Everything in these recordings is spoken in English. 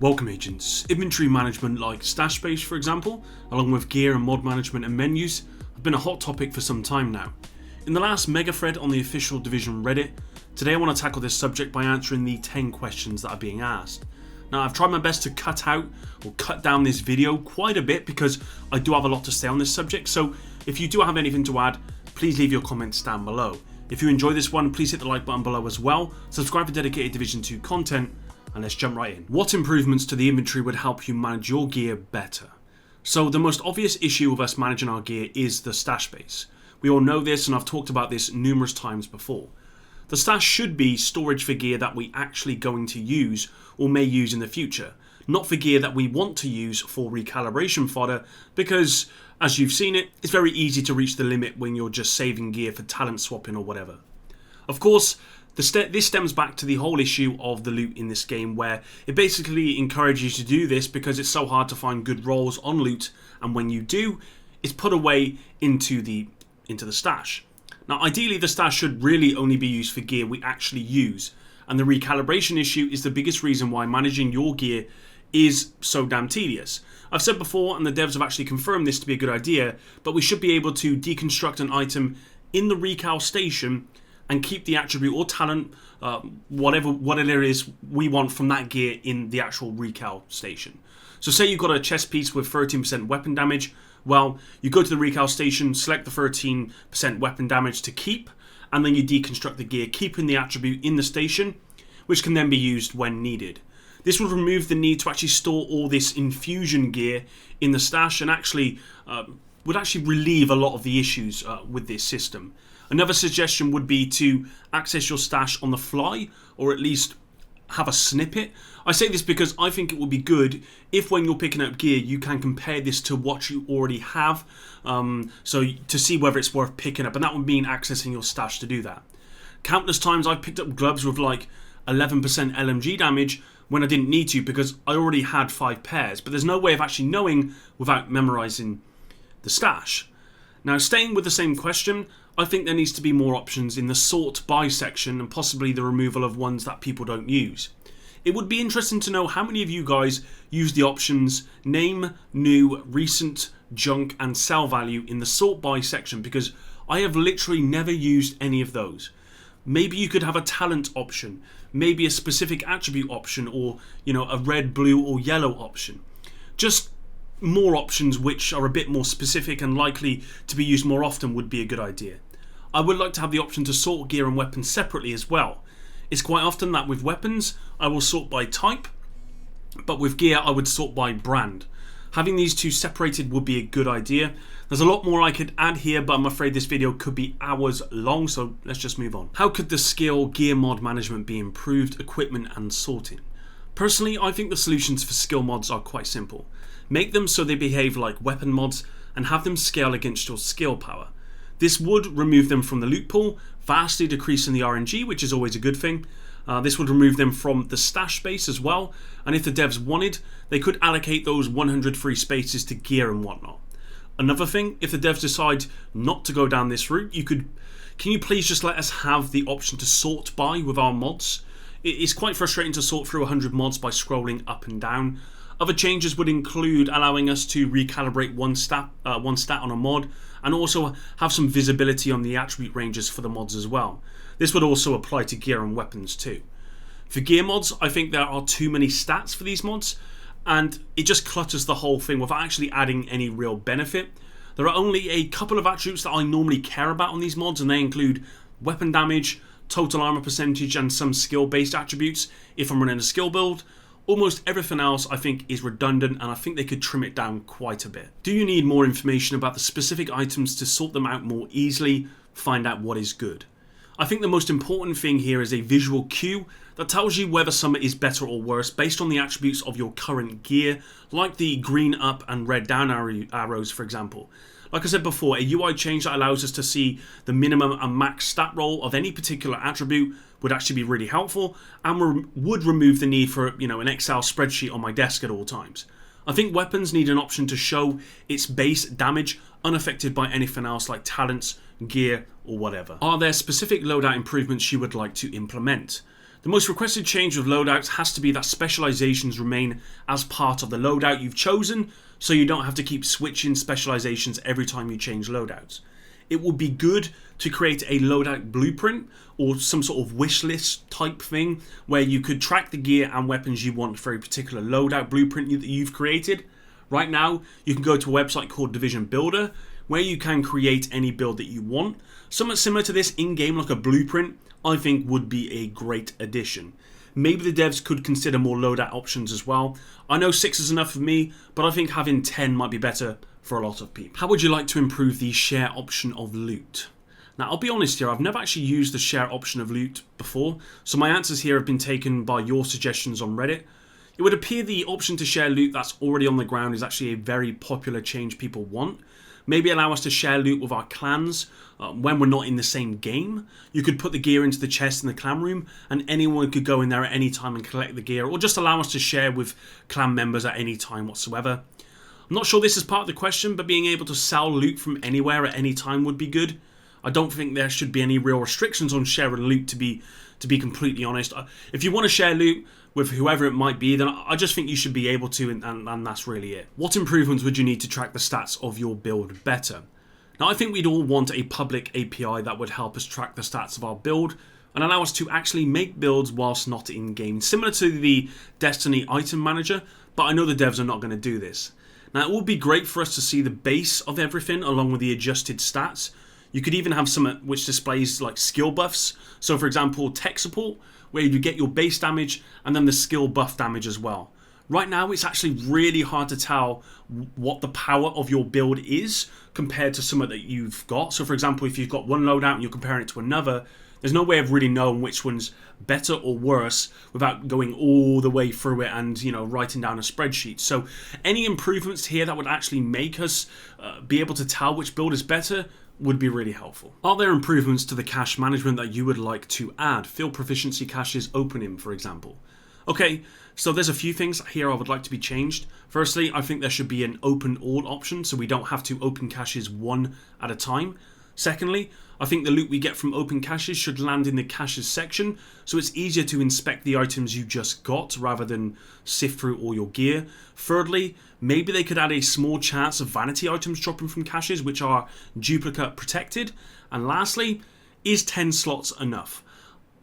Welcome agents. Inventory management like stash space for example, along with gear and mod management and menus, have been a hot topic for some time now. In the last Megathread on the official Division Reddit, today I want to tackle this subject by answering the 10 questions that are being asked. Now I've tried my best to cut down this video quite a bit because I do have a lot to say on this subject, so if you do have anything to add, please leave your comments down below. If you enjoy this one, please hit the like button below as well, subscribe for dedicated Division 2 content, and let's jump right in. What improvements to the inventory would help you manage your gear better? So the most obvious issue of us managing our gear is the stash space. We all know this, and I've talked about this numerous times before. The stash should be storage for gear that we actually going to use or may use in the future, not for gear that we want to use for recalibration fodder, because as you've seen it's very easy to reach the limit when you're just saving gear for talent swapping or whatever. Of course, this stems back to the whole issue of the loot in this game, where it basically encourages you to do this because it's so hard to find good rolls on loot, and when you do, it's put away into the stash. Now ideally the stash should really only be used for gear we actually use, and the recalibration issue is the biggest reason why managing your gear is so damn tedious. I've said before, and the devs have actually confirmed this to be a good idea, but we should be able to deconstruct an item in the recal station and keep the attribute or talent, whatever it is we want from that gear in the actual recal station. So say you've got a chest piece with 13% weapon damage, well, you go to the recal station, select the 13% weapon damage to keep, and then you deconstruct the gear, keeping the attribute in the station, which can then be used when needed. This would remove the need to actually store all this infusion gear in the stash, and would actually relieve a lot of the issues with this system. Another suggestion would be to access your stash on the fly, or at least have a snippet. I say this because I think it would be good if when you're picking up gear you can compare this to what you already have, so to see whether it's worth picking up, and that would mean accessing your stash to do that. Countless times I've picked up gloves with like 11% LMG damage when I didn't need to because I already had 5 pairs, but there's no way of actually knowing without memorizing the stash. Now staying with the same question, I think there needs to be more options in the sort by section, and possibly the removal of ones that people don't use. It would be interesting to know how many of you guys use the options name, new, recent, junk and sell value in the sort by section, because I have literally never used any of those. Maybe you could have a talent option, maybe a specific attribute option, or a red, blue or yellow option. Just more options which are a bit more specific and likely to be used more often would be a good idea. I would like to have the option to sort gear and weapons separately as well. It's quite often that with weapons I will sort by type, but with gear I would sort by brand. Having these two separated would be a good idea. There's a lot more I could add here, but I'm afraid this video could be hours long, so let's just move on. How could the skill gear mod management be improved, equipment and sorting? Personally, I think the solutions for skill mods are quite simple. Make them so they behave like weapon mods and have them scale against your skill power. This would remove them from the loot pool, vastly decreasing the RNG, which is always a good thing. This would remove them from the stash space as well, and if the devs wanted, they could allocate those 100 free spaces to gear and whatnot. Another thing, if the devs decide not to go down this route, can you please just let us have the option to sort by with our mods? It's quite frustrating to sort through 100 mods by scrolling up and down. Other changes would include allowing us to recalibrate one stat on a mod, and also have some visibility on the attribute ranges for the mods as well. This would also apply to gear and weapons too. For gear mods, I think there are too many stats for these mods, and it just clutters the whole thing without actually adding any real benefit. There are only a couple of attributes that I normally care about on these mods, and they include weapon damage, total armor percentage, and some skill based attributes if I'm running a skill build. Almost everything else I think is redundant, and I think they could trim it down quite a bit. Do you need more information about the specific items to sort them out more easily? Find out what is good. I think the most important thing here is a visual cue that tells you whether something is better or worse based on the attributes of your current gear, like the green up and red down arrows for example. Like I said before, a UI change that allows us to see the minimum and max stat roll of any particular attribute would actually be really helpful, and would remove the need for an Excel spreadsheet on my desk at all times. I think weapons need an option to show its base damage unaffected by anything else like talents, gear or whatever. Are there specific loadout improvements you would like to implement? The most requested change with loadouts has to be that specializations remain as part of the loadout you've chosen, so you don't have to keep switching specializations every time you change loadouts. It would be good to create a loadout blueprint or some sort of wish list type thing where you could track the gear and weapons you want for a particular loadout blueprint that you've created. Right now, you can go to a website called Division Builder where you can create any build that you want. Something similar to this in-game, like a blueprint, I think would be a great addition. Maybe the devs could consider more loadout options as well. I know 6 is enough for me, but I think having 10 might be better for a lot of people. How would you like to improve the share option of loot? Now, I'll be honest here, I've never actually used the share option of loot before, so my answers here have been taken by your suggestions on Reddit. It would appear the option to share loot that's already on the ground is actually a very popular change people want. Maybe allow us to share loot with our clans when we're not in the same game. You could put the gear into the chest in the clan room and anyone could go in there at any time and collect the gear, or just allow us to share with clan members at any time whatsoever. I'm not sure this is part of the question, but being able to sell loot from anywhere at any time would be good. I don't think there should be any real restrictions on sharing loot, to be completely honest. If you want to share loot with whoever it might be, then I just think you should be able to, and that's really it. What improvements would you need to track the stats of your build better? Now, I think we'd all want a public API that would help us track the stats of our build and allow us to actually make builds whilst not in-game, similar to the Destiny item manager, but I know the devs are not going to do this. Now, it would be great for us to see the base of everything along with the adjusted stats. You could even have some which displays like skill buffs. So for example, tech support, where you get your base damage and then the skill buff damage as well. Right now, it's actually really hard to tell what the power of your build is compared to something that you've got. So for example, if you've got one loadout and you're comparing it to another, there's no way of really knowing which one's better or worse without going all the way through it and, writing down a spreadsheet. So any improvements here that would actually make us be able to tell which build is better would be really helpful. Are there improvements to the cache management that you would like to add? Field proficiency caches opening, for example. Okay, so there's a few things here I would like to be changed. Firstly, I think there should be an open all option so we don't have to open caches one at a time. Secondly, I think the loot we get from open caches should land in the caches section so it's easier to inspect the items you just got rather than sift through all your gear. Thirdly, maybe they could add a small chance of vanity items dropping from caches which are duplicate protected. And lastly, is 10 slots enough?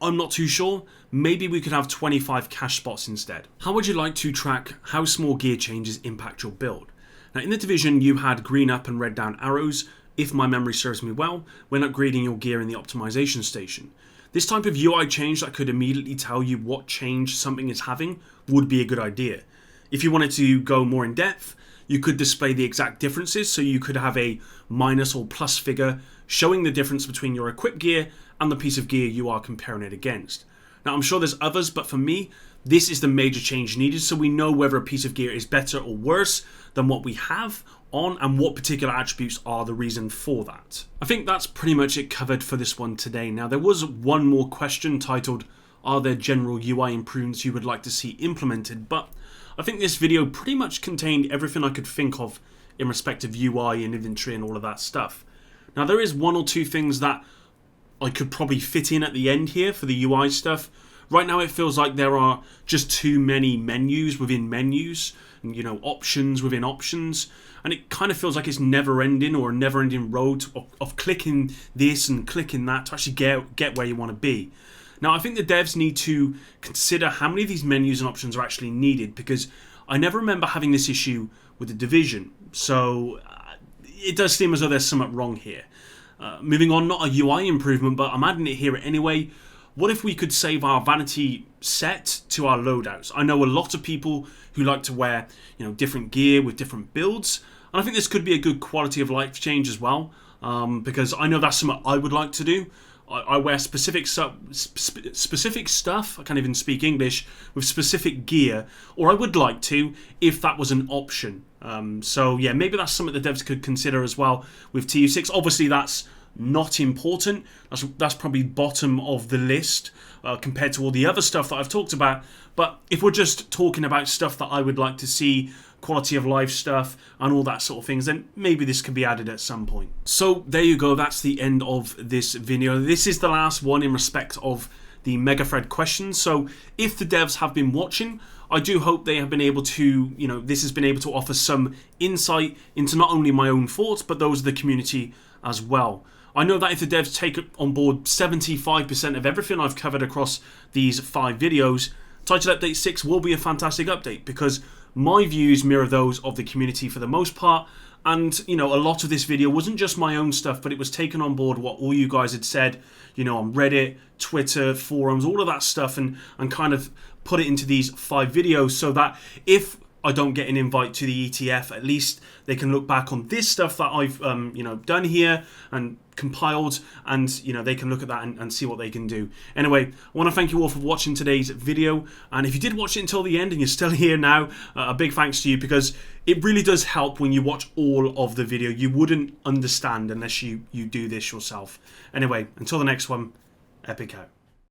I'm not too sure. Maybe we could have 25 cache spots instead. How would you like to track how small gear changes impact your build? Now, in the Division, you had green up and red down arrows, if my memory serves me well, when upgrading your gear in the optimization station. This type of UI change that could immediately tell you what change something is having would be a good idea. If you wanted to go more in depth, you could display the exact differences, so you could have a minus or plus figure showing the difference between your equipped gear and the piece of gear you are comparing it against. Now, I'm sure there's others, but for me, this is the major change needed so we know whether a piece of gear is better or worse than what we have on and what particular attributes are the reason for that. I think that's pretty much it covered for this one today. Now, there was one more question titled, are there general UI improvements you would like to see implemented? But I think this video pretty much contained everything I could think of in respect of UI and inventory and all of that stuff. Now, there is one or two things that I could probably fit in at the end here for the UI stuff. Right now it feels like there are just too many menus within menus and options within options, and it kind of feels like it's never ending or a never ending road of clicking this and clicking that to actually get where you want to be. Now, I think the devs need to consider how many of these menus and options are actually needed, because I never remember having this issue with the Division, so it does seem as though there's something wrong here. Moving on, not a UI improvement, but I'm adding it here anyway. What if we could save our vanity set to our loadouts? I know a lot of people who like to wear, different gear with different builds, and I think this could be a good quality of life change as well, because I know that's something I would like to do. I wear specific stuff, I can't even speak English, with specific gear, or I would like to if that was an option. So yeah, maybe that's something the devs could consider as well with TU6. Obviously that's not important, that's probably bottom of the list compared to all the other stuff that I've talked about, but if we're just talking about stuff that I would like to see, quality of life stuff and all that sort of things, then maybe this could be added at some point. So there you go, that's the end of this video. This is the last one in respect of the Megathread questions. So if the devs have been watching, I do hope they have been able to, this has been able to offer some insight into not only my own thoughts, but those of the community as well. I know that if the devs take on board 75% of everything I've covered across these 5 videos, Title Update 6 will be a fantastic update, because my views mirror those of the community for the most part. And, a lot of this video wasn't just my own stuff, but it was taken on board what all you guys had said, on Reddit, Twitter, forums, all of that stuff, and kind of put it into these 5 videos so that if I don't get an invite to the ETF, at least they can look back on this stuff that I've, done here and compiled, and, they can look at that and see what they can do. Anyway, I want to thank you all for watching today's video, and if you did watch it until the end and you're still here now, a big thanks to you, because it really does help when you watch all of the video. You wouldn't understand unless you do this yourself. Anyway, until the next one, Epic out.